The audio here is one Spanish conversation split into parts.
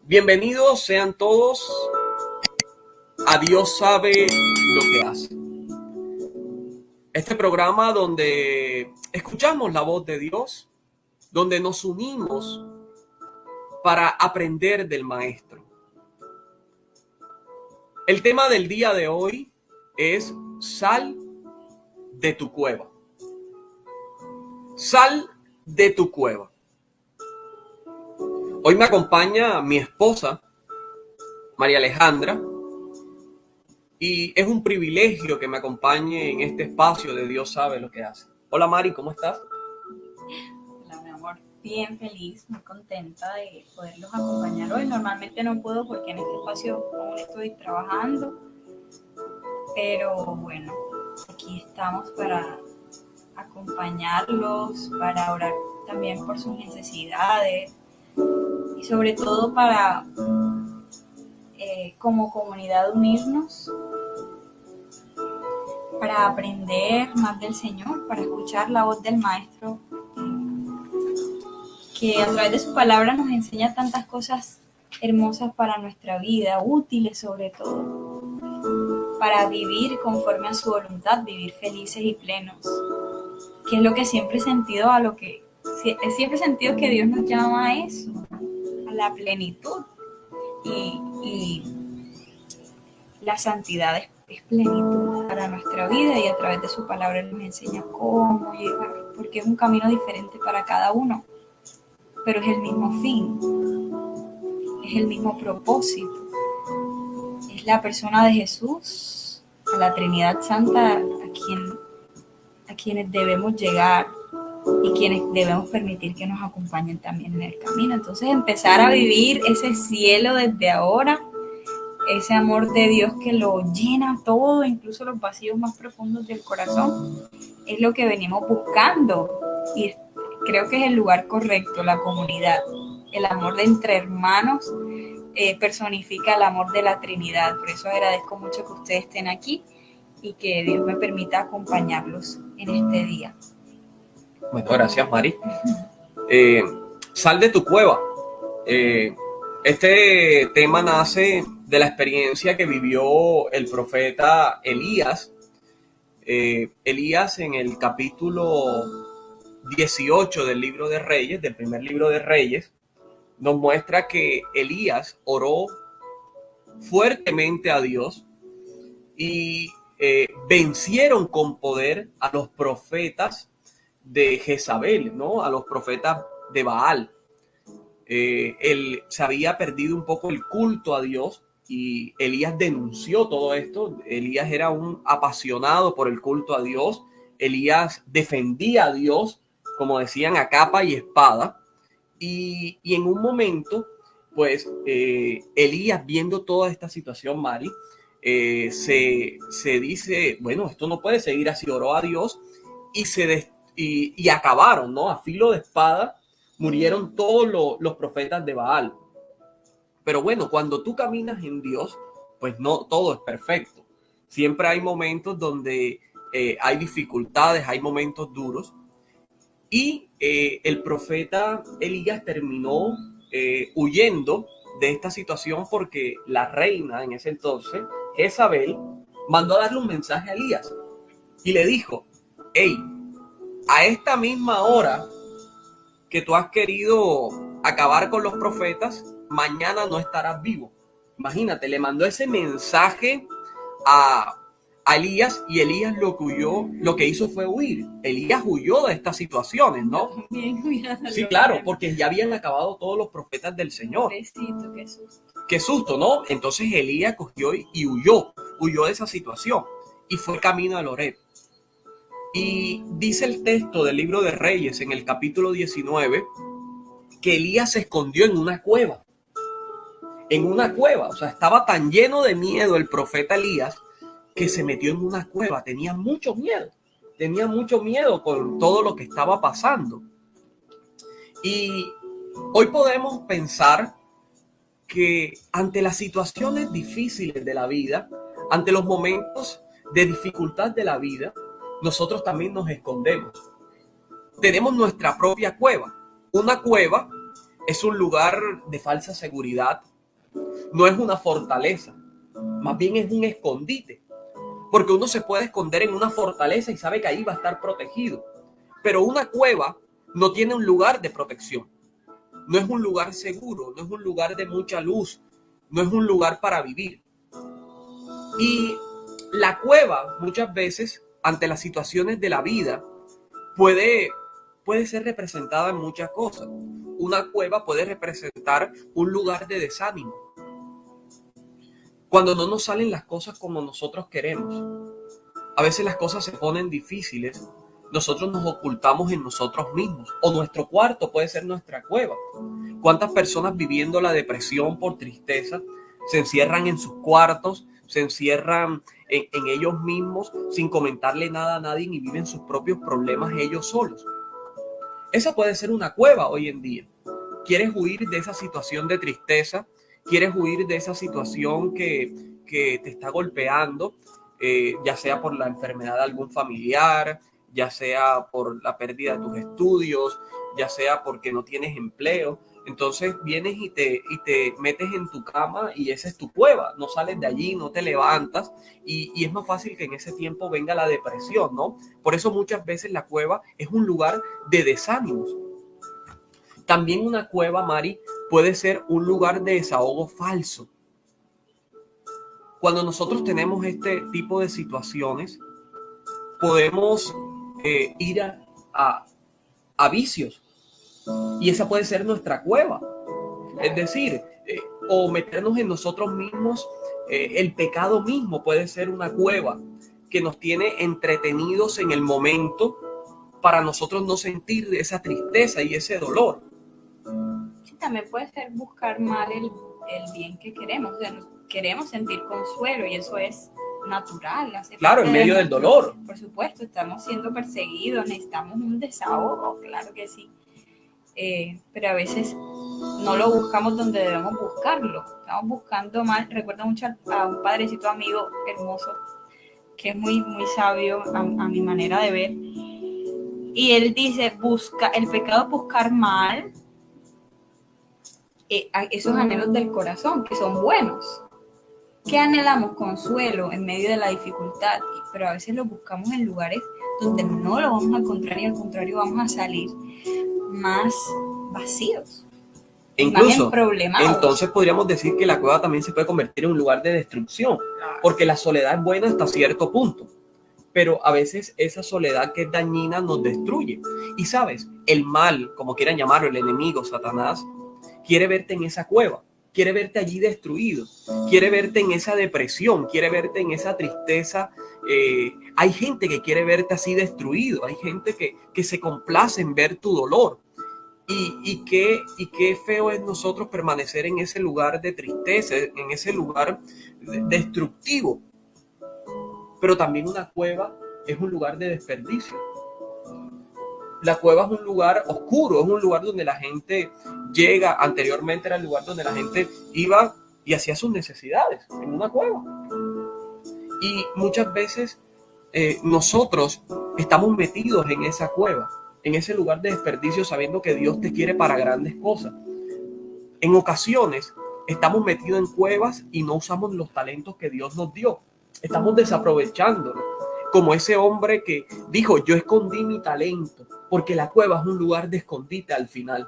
Bienvenidos sean todos a Dios sabe lo que hace. Este programa donde escuchamos la voz de Dios, donde nos unimos para aprender del Maestro. El tema del día de hoy es sal de tu cueva. Sal de tu cueva. Hoy me acompaña mi esposa, María Alejandra, y es un privilegio que me acompañe en este espacio de Dios sabe lo que hace. Hola Mari, ¿cómo estás? Hola mi amor, bien feliz, muy contenta de poderlos acompañar hoy. Normalmente no puedo porque en este espacio aún estoy trabajando, pero bueno, aquí estamos para acompañarlos, para orar también por sus necesidades y sobre todo para como comunidad unirnos para aprender más del Señor, para escuchar la voz del Maestro, que a través de su palabra nos enseña tantas cosas hermosas para nuestra vida, útiles sobre todo, para vivir conforme a su voluntad, vivir felices y plenos, que es lo que siempre he sentido siempre he sentido que Dios nos llama a eso, a la plenitud, y la santidad es plenitud para nuestra vida, y a través de su palabra Él nos enseña cómo llegar, porque es un camino diferente para cada uno, pero es el mismo fin, es el mismo propósito, es la persona de Jesús, a la Trinidad Santa, a quienes debemos llegar y quienes debemos permitir que nos acompañen también en el camino. Entonces empezar a vivir ese cielo desde ahora, ese amor de Dios que lo llena todo, incluso los vacíos más profundos del corazón, es lo que venimos buscando, y creo que es el lugar correcto, la comunidad. El amor de entre hermanos personifica el amor de la Trinidad. Por eso agradezco mucho que ustedes estén aquí y que Dios me permita acompañarlos en este día. Bueno, gracias Mari. Sal de tu cueva. Este tema nace de la experiencia que vivió el profeta Elías. Elías en el capítulo 18 del libro de Reyes, del primer libro de Reyes, nos muestra que Elías oró fuertemente a Dios y vencieron con poder a los profetas de Jezabel, ¿no? A los profetas de Baal. Él se había perdido un poco el culto a Dios y Elías denunció todo esto. Elías era un apasionado por el culto a Dios. Elías defendía a Dios, como decían, a capa y espada. Y en un momento, pues, Elías, viendo toda esta situación, Mari, se dice, bueno, esto no puede seguir así. Oró a Dios y acabaron, ¿no? A filo de espada murieron todos los profetas de Baal. Pero bueno, cuando tú caminas en Dios, pues no todo es perfecto. Siempre hay momentos donde hay dificultades, hay momentos duros. Y el profeta Elías terminó huyendo de esta situación porque la reina en ese entonces, Jezabel, mandó a darle un mensaje a Elías y le dijo: hey, a esta misma hora que tú has querido acabar con los profetas, mañana no estarás vivo. Imagínate, le mandó ese mensaje a Elías, y Elías lo que hizo fue huir. Elías huyó de estas situaciones, ¿no? Sí, claro, porque ya habían acabado todos los profetas del Señor. Pobrecito, qué susto. Qué susto, ¿no? Entonces Elías cogió y huyó de esa situación y fue camino al Horeb. Y dice el texto del libro de Reyes en el capítulo 19 que Elías se escondió en una cueva. O sea, estaba tan lleno de miedo el profeta Elías que se metió en una cueva. Tenía mucho miedo con todo lo que estaba pasando. Y hoy podemos pensar que ante las situaciones difíciles de la vida, ante los momentos de dificultad de la vida, nosotros también nos escondemos. Tenemos nuestra propia cueva. Una cueva es un lugar de falsa seguridad, no es una fortaleza, más bien es un escondite. Porque uno se puede esconder en una fortaleza y sabe que ahí va a estar protegido. Pero una cueva no tiene un lugar de protección. No es un lugar seguro, no es un lugar de mucha luz, no es un lugar para vivir. Y la cueva muchas veces, ante las situaciones de la vida, puede ser representada en muchas cosas. Una cueva puede representar un lugar de desánimo. Cuando no nos salen las cosas como nosotros queremos, a veces las cosas se ponen difíciles, nosotros nos ocultamos en nosotros mismos, o nuestro cuarto puede ser nuestra cueva. ¿Cuántas personas viviendo la depresión por tristeza se encierran en sus cuartos, se encierran en ellos mismos sin comentarle nada a nadie y viven sus propios problemas ellos solos? Esa puede ser una cueva hoy en día. ¿Quieres huir de esa situación de tristeza? ¿Quieres huir de esa situación que te está golpeando? Ya sea por la enfermedad de algún familiar, ya sea por la pérdida de tus estudios, ya sea porque no tienes empleo. Entonces vienes y te metes en tu cama y esa es tu cueva. No sales de allí, no te levantas y es más fácil que en ese tiempo venga la depresión, ¿no? Por eso muchas veces la cueva es un lugar de desánimos. También una cueva, Mari, puede ser un lugar de desahogo falso. Cuando nosotros tenemos este tipo de situaciones, podemos ir a vicios y esa puede ser nuestra cueva. Es decir, o meternos en nosotros mismos, el pecado mismo puede ser una cueva que nos tiene entretenidos en el momento para nosotros no sentir esa tristeza y ese dolor. También puede ser buscar mal el bien que queremos. O sea, queremos sentir consuelo y eso es natural. Claro, en medio del dolor. Por supuesto, estamos siendo perseguidos, necesitamos un desahogo, claro que sí. Pero a veces no lo buscamos donde debemos buscarlo. Estamos buscando mal. Recuerdo mucho a un padrecito amigo hermoso que es muy, muy sabio a mi manera de ver. Y él dice, el pecado es buscar mal esos anhelos del corazón, que son buenos. ¿Qué anhelamos? Consuelo en medio de la dificultad, pero a veces lo buscamos en lugares donde no lo vamos a encontrar y al contrario vamos a salir más vacíos. Incluso, entonces podríamos decir que la cueva también se puede convertir en un lugar de destrucción, porque la soledad es buena hasta cierto punto, pero a veces esa soledad que es dañina nos destruye. Y sabes, el mal, como quieran llamarlo, el enemigo, Satanás, quiere verte en esa cueva, quiere verte allí destruido, quiere verte en esa depresión, quiere verte en esa tristeza. Hay gente que quiere verte así destruido, hay gente que se complace en ver tu dolor. Y qué feo es nosotros permanecer en ese lugar de tristeza, en ese lugar destructivo. Pero también una cueva es un lugar de desperdicio. La cueva es un lugar oscuro, es un lugar donde la gente llega. Anteriormente era el lugar donde la gente iba y hacía sus necesidades, en una cueva. Y muchas veces nosotros estamos metidos en esa cueva, en ese lugar de desperdicio, sabiendo que Dios te quiere para grandes cosas. En ocasiones estamos metidos en cuevas y no usamos los talentos que Dios nos dio. Estamos desaprovechándolo. Como ese hombre que dijo, yo escondí mi talento, porque la cueva es un lugar de escondite al final.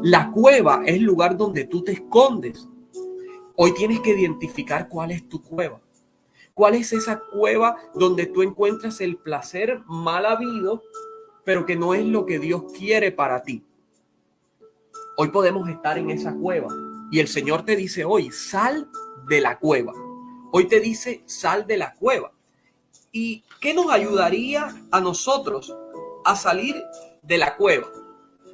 La cueva es el lugar donde tú te escondes. Hoy tienes que identificar cuál es tu cueva. ¿Cuál es esa cueva donde tú encuentras el placer mal habido, pero que no es lo que Dios quiere para ti? Hoy podemos estar en esa cueva y el Señor te dice hoy, sal de la cueva. Hoy te dice, sal de la cueva. ¿Y qué nos ayudaría a nosotros a salir de la cueva?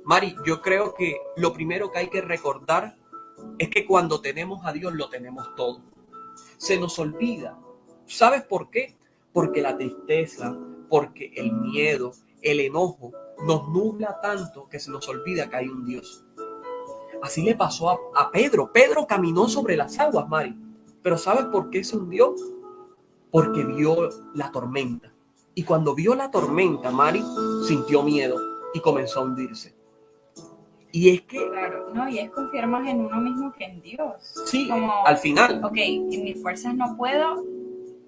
Mari, yo creo que lo primero que hay que recordar es que cuando tenemos a Dios lo tenemos todo. Se nos olvida. ¿Sabes por qué? Porque la tristeza, porque el miedo, el enojo nos nubla tanto que se nos olvida que hay un Dios. Así le pasó a Pedro. Pedro caminó sobre las aguas, Mari. Pero ¿sabes por qué se hundió? Porque vio la tormenta. Y cuando vio la tormenta, Mari sintió miedo y comenzó a hundirse. Y es que, Claro, no, y es confiar más en uno mismo que en Dios. sí, Como, al final, ok, en mis fuerzas no puedo,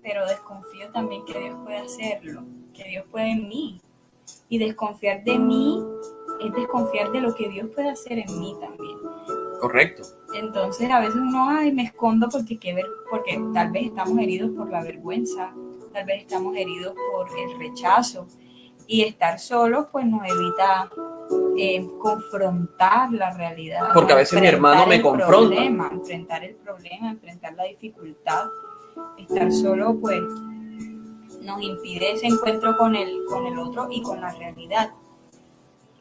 pero desconfío también que Dios puede hacerlo, que Dios puede en mí. Y desconfiar de mí es desconfiar de lo que Dios puede hacer en mí también. correcto. Entonces a veces uno, ay, me escondo porque tal vez estamos heridos por la vergüenza, tal vez estamos heridos por el rechazo. Y estar solos pues nos evita confrontar la realidad. Porque a veces mi hermano me confronta. Enfrentar el problema, enfrentar la dificultad. Estar solo pues nos impide ese encuentro con el otro y con la realidad.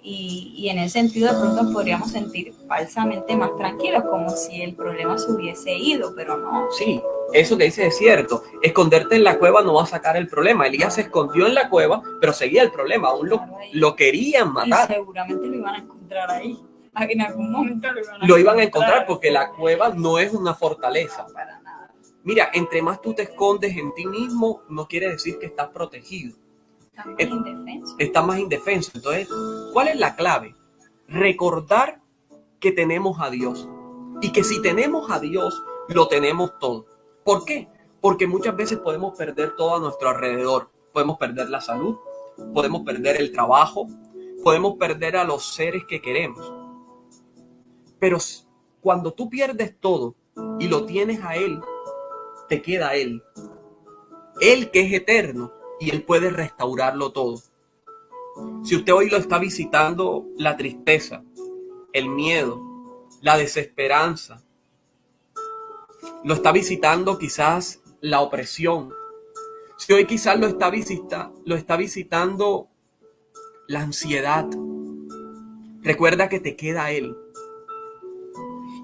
Y en ese sentido de pronto podríamos sentir falsamente más tranquilos, como si el problema se hubiese ido, pero no. Sí, eso que dices es cierto. Esconderte en la cueva no va a sacar el problema. Elías se escondió en la cueva, pero seguía el problema. Aún lo querían matar. Y seguramente lo iban a encontrar ahí. En algún momento lo iban a encontrar porque la cueva no es una fortaleza. No, para nada. Mira, entre más tú te escondes en ti mismo, no quiere decir que estás protegido. Estás más indefenso. Estás más indefenso. Entonces, ¿cuál es la clave? Recordar que tenemos a Dios. Y que si tenemos a Dios, lo tenemos todo. ¿Por qué? Porque muchas veces podemos perder todo a nuestro alrededor. Podemos perder la salud, podemos perder el trabajo, podemos perder a los seres que queremos. Pero cuando tú pierdes todo y lo tienes a Él, te queda Él. Él que es eterno y Él puede restaurarlo todo. Si usted hoy lo está visitando la tristeza, el miedo, la desesperanza, lo está visitando quizás la opresión, si hoy quizás lo está visitando la ansiedad, recuerda que te queda Él.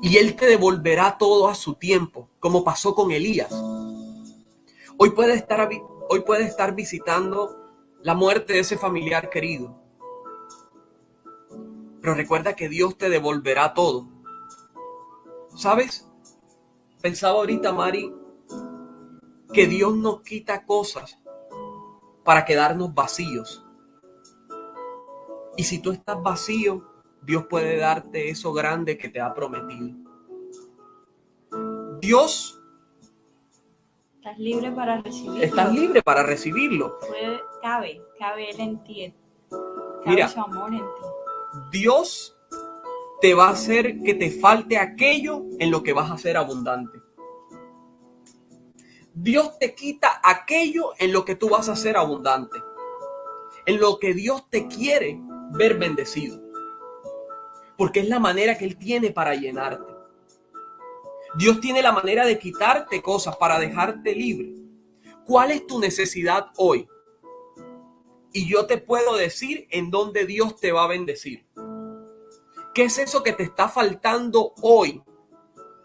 Y Él te devolverá todo a su tiempo, como pasó con Elías. Hoy puede estar visitando la muerte de ese familiar querido. Pero recuerda que Dios te devolverá todo. ¿Sabes? Pensaba ahorita, Mari, que Dios nos quita cosas para quedarnos vacíos. Y si tú estás vacío, Dios puede darte eso grande que te ha prometido. Dios... Estás libre para recibirlo. Estás libre para recibirlo. Cabe Él en ti. Cabe Mira, su amor en ti. Dios te va a hacer que te falte aquello en lo que vas a ser abundante. Dios te quita aquello en lo que tú vas a ser abundante. En lo que Dios te quiere ver bendecido. Porque es la manera que Él tiene para llenarte. Dios tiene la manera de quitarte cosas para dejarte libre. ¿Cuál es tu necesidad hoy? Y yo te puedo decir en dónde Dios te va a bendecir. ¿Qué es eso que te está faltando hoy?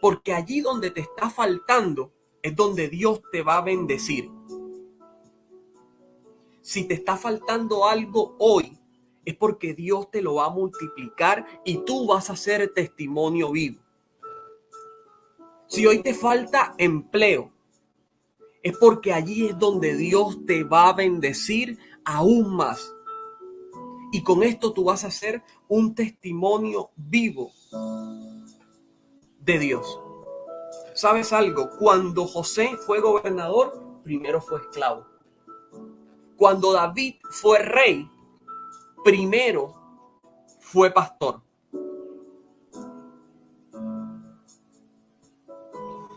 Porque allí donde te está faltando es donde Dios te va a bendecir. Si te está faltando algo hoy, es porque Dios te lo va a multiplicar y tú vas a ser testimonio vivo. Si hoy te falta empleo, es porque allí es donde Dios te va a bendecir aún más. Y con esto tú vas a ser un testimonio vivo de Dios. ¿Sabes algo? Cuando José fue gobernador, primero fue esclavo. Cuando David fue rey, primero fue pastor.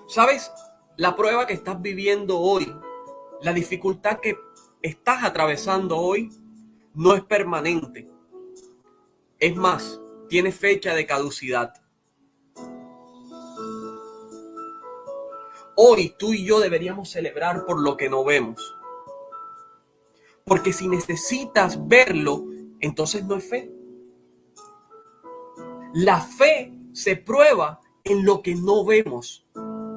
¿Sabes? La prueba que estás viviendo hoy, la dificultad que estás atravesando hoy, no es permanente. Es más, tiene fecha de caducidad. Hoy tú y yo deberíamos celebrar por lo que no vemos. Porque si necesitas verlo, entonces no es fe. La fe se prueba en lo que no vemos,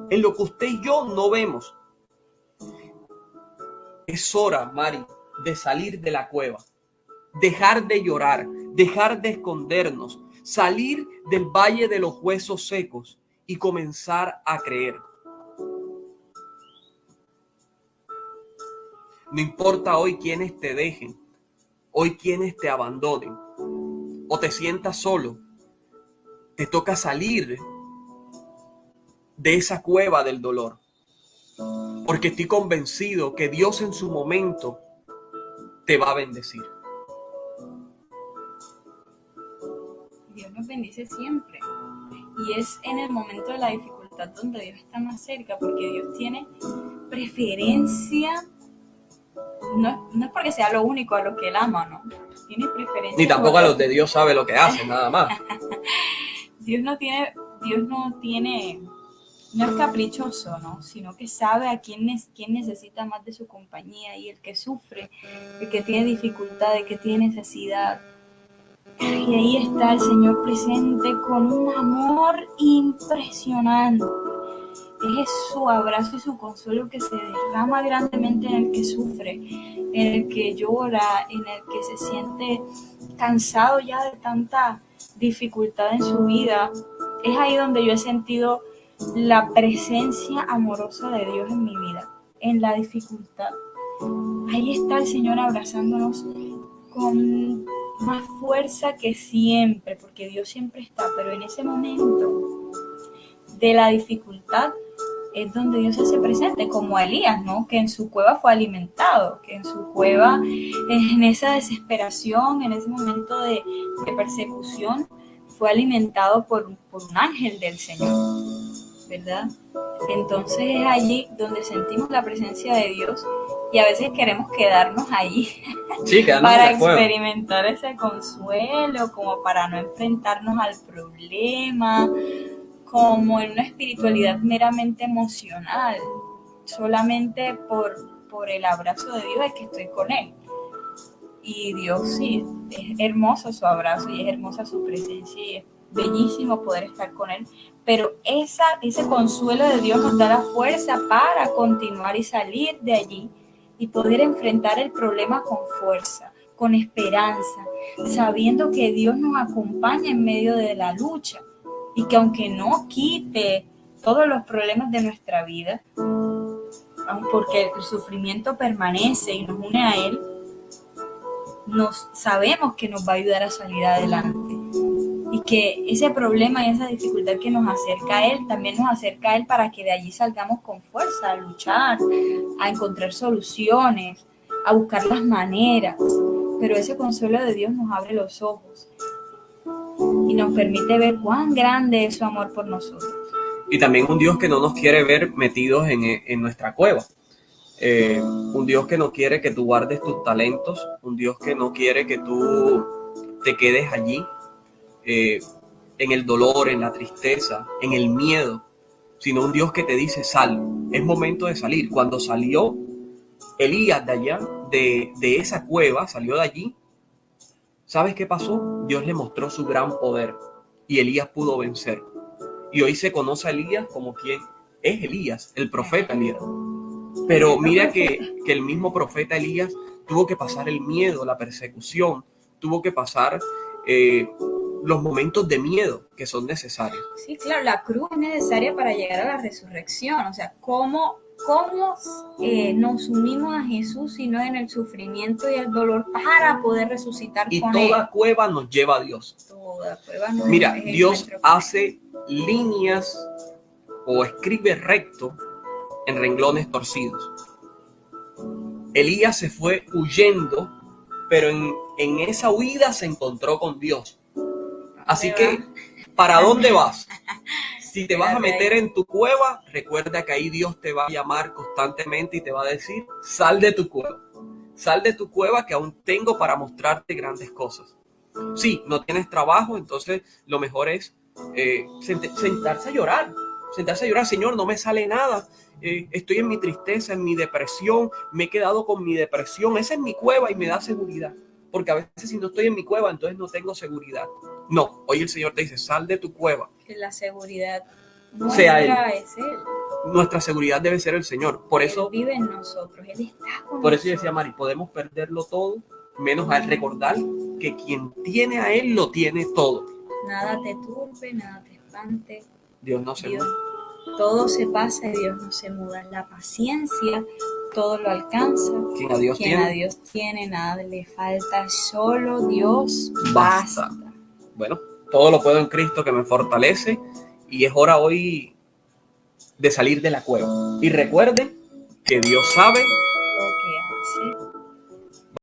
en lo que usted y yo no vemos. Es hora, Mari, de salir de la cueva, dejar de llorar, dejar de escondernos, salir del valle de los huesos secos y comenzar a creer. No importa hoy quiénes te dejen, hoy quiénes te abandonen o te sientas solo. te toca salir de esa cueva del dolor. Porque estoy convencido que Dios en su momento te va a bendecir. Dios nos bendice siempre. Y es en el momento de la dificultad donde Dios está más cerca, porque Dios tiene preferencia. No es porque sea lo único a lo que Él ama, ¿no? Tiene preferencia. Ni tampoco a los de Dios sabe lo que hace, nada más. Dios no es caprichoso, ¿no? Sino que sabe a quién necesita más de su compañía, y el que sufre, el que tiene dificultad, el que tiene necesidad. Y ahí está el Señor presente con un amor impresionante. Es su abrazo y su consuelo que se derrama grandemente en el que sufre, en el que llora, en el que se siente cansado ya de tanta dificultad en su vida. Es ahí donde yo he sentido la presencia amorosa de Dios en mi vida, en la dificultad. Ahí está el Señor abrazándonos con más fuerza que siempre, porque Dios siempre está, pero en ese momento de la dificultad es donde Dios se hace presente, como Elías, ¿no? Que en su cueva fue alimentado, que en su cueva, en esa desesperación, en ese momento de persecución, fue alimentado por un ángel del Señor, ¿verdad? Entonces es allí donde sentimos la presencia de Dios, y a veces queremos quedarnos allí, sí, para experimentar ese consuelo, como para no enfrentarnos al problema, como en una espiritualidad meramente emocional, solamente por el abrazo de Dios es que estoy con Él. Y Dios sí, es hermoso su abrazo y es hermosa su presencia y es bellísimo poder estar con Él, pero ese consuelo de Dios nos da la fuerza para continuar y salir de allí y poder enfrentar el problema con fuerza, con esperanza, sabiendo que Dios nos acompaña en medio de la lucha. Y que aunque no quite todos los problemas de nuestra vida, porque el sufrimiento permanece y nos une a Él, sabemos que nos va a ayudar a salir adelante. Y que ese problema y esa dificultad que nos acerca a Él, también nos acerca a Él para que de allí salgamos con fuerza, a luchar, a encontrar soluciones, a buscar las maneras. Pero ese consuelo de Dios nos abre los ojos y nos permite ver cuán grande es su amor por nosotros. Y también un Dios que no nos quiere ver metidos en nuestra cueva. Un Dios que no quiere que tú guardes tus talentos. Un Dios que no quiere que tú te quedes allí, en el dolor, en la tristeza, en el miedo. Sino un Dios que te dice, sal, es momento de salir. Cuando salió Elías de allá, de esa cueva, salió de allí, ¿sabes qué pasó? Dios le mostró su gran poder y Elías pudo vencer. Y hoy se conoce a Elías como quien es Elías, el profeta Elías. Pero mira que el mismo profeta Elías tuvo que pasar el miedo, la persecución, tuvo que pasar los momentos de miedo que son necesarios. Sí, claro, la cruz es necesaria para llegar a la resurrección. O sea, ¿cómo nos unimos a Jesús si no en el sufrimiento y el dolor para poder resucitar y con Él? Y toda cueva nos lleva a Dios. Toda cueva nos Mira, Dios hace líneas o escribe recto en renglones torcidos. Elías se fue huyendo, pero en esa huida se encontró con Dios. Así que, ¿para dónde vas? Si te vas a meter en tu cueva, recuerda que ahí Dios te va a llamar constantemente y te va a decir, sal de tu cueva. Sal de tu cueva que aún tengo para mostrarte grandes cosas. Sí, no tienes trabajo, entonces lo mejor es sentarse a llorar. Señor, no me sale nada. Estoy en mi tristeza, en mi depresión. Me he quedado con mi depresión. Esa es mi cueva y me da seguridad. Porque a veces si no estoy en mi cueva, entonces no tengo seguridad. No, hoy el Señor te dice, sal de tu cueva. Que la seguridad nuestra es Él. Nuestra seguridad debe ser el Señor. Por eso Él vive en nosotros, Él está con por nosotros. eso yo decía, Mari, podemos perderlo todo, menos al recordar que quien tiene a Él lo tiene todo. Nada te turbe, nada te espante. Dios no se muda. Todo se pasa y Dios no se muda. La paciencia todo lo alcanza. Quien a Dios tiene, nada le falta. Solo Dios basta. basta. Bueno, Todo lo puedo en Cristo que me fortalece. Y es hora hoy de salir de la cueva. Y recuerde que Dios sabe Lo que hace.